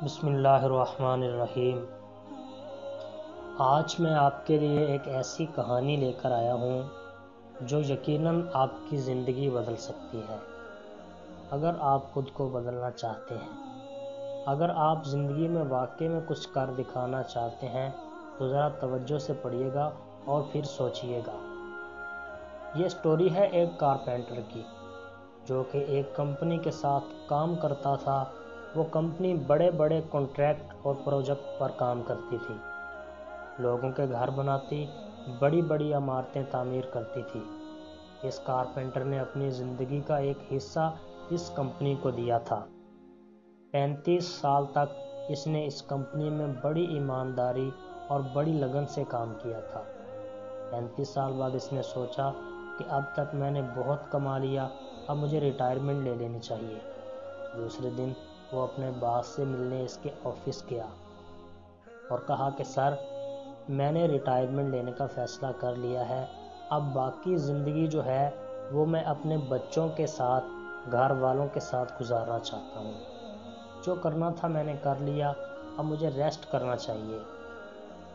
بسم اللہ الرحمن الرحیم۔ آج میں آپ کے لیے ایک ایسی کہانی لے کر آیا ہوں جو یقیناً آپ کی زندگی بدل سکتی ہے، اگر آپ خود کو بدلنا چاہتے ہیں۔ اگر آپ زندگی میں واقعی میں کچھ کر دکھانا چاہتے ہیں تو ذرا توجہ سے پڑھیے گا اور پھر سوچئے گا۔ یہ سٹوری ہے ایک کارپینٹر کی، جو کہ ایک کمپنی کے ساتھ کام کرتا تھا۔ وہ کمپنی بڑے بڑے کنٹریکٹ اور پروجیکٹ پر کام کرتی تھی، لوگوں کے گھر بناتی، بڑی بڑی عمارتیں تعمیر کرتی تھی۔ اس کارپینٹر نے اپنی زندگی کا ایک حصہ اس کمپنی کو دیا تھا۔ 35 سال تک اس نے اس کمپنی میں بڑی ایمانداری اور بڑی لگن سے کام کیا تھا۔ 35 سال بعد اس نے سوچا کہ اب تک میں نے بہت کما لیا، اب مجھے ریٹائرمنٹ لے لینی چاہیے۔ دوسرے دن وہ اپنے باس سے ملنے اس کے آفس گیا اور کہا کہ سر، میں نے ریٹائرمنٹ لینے کا فیصلہ کر لیا ہے۔ اب باقی زندگی جو ہے وہ میں اپنے بچوں کے ساتھ، گھر والوں کے ساتھ گزارنا چاہتا ہوں۔ جو کرنا تھا میں نے کر لیا، اب مجھے ریسٹ کرنا چاہیے۔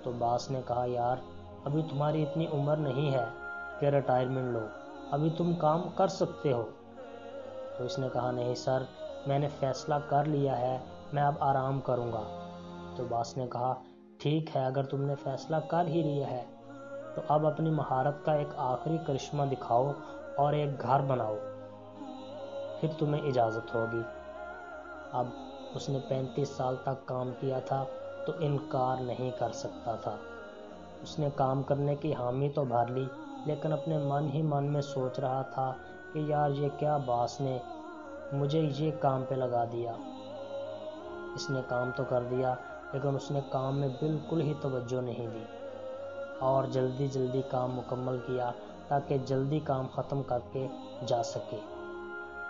تو باس نے کہا، یار ابھی تمہاری اتنی عمر نہیں ہے کہ ریٹائرمنٹ لو، ابھی تم کام کر سکتے ہو۔ تو اس نے کہا، نہیں سر، میں نے فیصلہ کر لیا ہے، میں اب آرام کروں گا۔ تو باس نے کہا، ٹھیک ہے، اگر تم نے فیصلہ کر ہی لیا ہے تو اب اپنی مہارت کا ایک آخری کرشمہ دکھاؤ اور ایک گھر بناؤ، پھر تمہیں اجازت ہوگی۔ اب اس نے 35 سال تک کام کیا تھا تو انکار نہیں کر سکتا تھا۔ اس نے کام کرنے کی حامی تو بھر لی، لیکن اپنے من ہی من میں سوچ رہا تھا کہ یار یہ کیا باس نے مجھے یہ کام پہ لگا دیا۔ اس نے کام تو کر دیا، لیکن اس نے کام میں بالکل ہی توجہ نہیں دی اور جلدی جلدی کام مکمل کیا تاکہ جلدی کام ختم کر کے جا سکے۔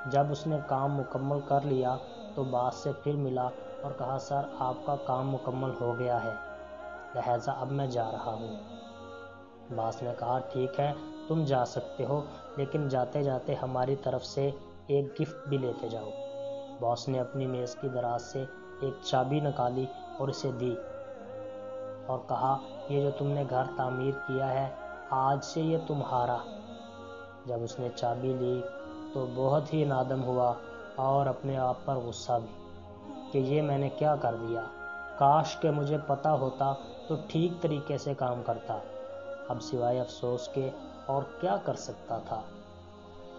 جب اس نے کام مکمل کر لیا تو باس سے پھر ملا اور کہا، سر آپ کا کام مکمل ہو گیا ہے، لہٰذا اب میں جا رہا ہوں۔ باس نے کہا، ٹھیک ہے تم جا سکتے ہو، لیکن جاتے جاتے ہماری طرف سے ایک گفٹ بھی لیتے جاؤ۔ باس نے اپنی میز کی دراز سے ایک چابی نکالی اور اسے دی اور کہا، یہ جو تم نے گھر تعمیر کیا ہے آج سے یہ تمہارا۔ جب اس نے چابی لی تو بہت ہی نادم ہوا اور اپنے آپ پر غصہ بھی کہ یہ میں نے کیا کر دیا، کاش کہ مجھے پتہ ہوتا تو ٹھیک طریقے سے کام کرتا، اب سوائے افسوس کے اور کیا کر سکتا تھا۔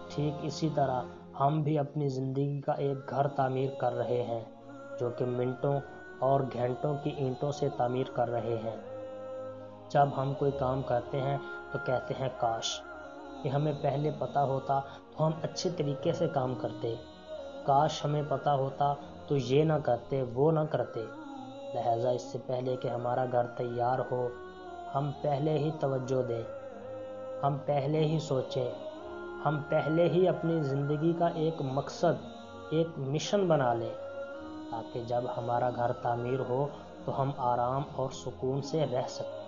ٹھیک اسی طرح ہم بھی اپنی زندگی کا ایک گھر تعمیر کر رہے ہیں جو کہ منٹوں اور گھنٹوں کی اینٹوں سے تعمیر کر رہے ہیں۔ جب ہم کوئی کام کرتے ہیں تو کہتے ہیں کاش کہ ہمیں پہلے پتہ ہوتا تو ہم اچھے طریقے سے کام کرتے، کاش ہمیں پتہ ہوتا تو یہ نہ کرتے، وہ نہ کرتے۔ لہٰذا اس سے پہلے کہ ہمارا گھر تیار ہو، ہم پہلے ہی توجہ دیں، ہم پہلے ہی سوچیں، ہم پہلے ہی اپنی زندگی کا ایک مقصد، ایک مشن بنا لیں، تاکہ جب ہمارا گھر تعمیر ہو تو ہم آرام اور سکون سے رہ سکیں۔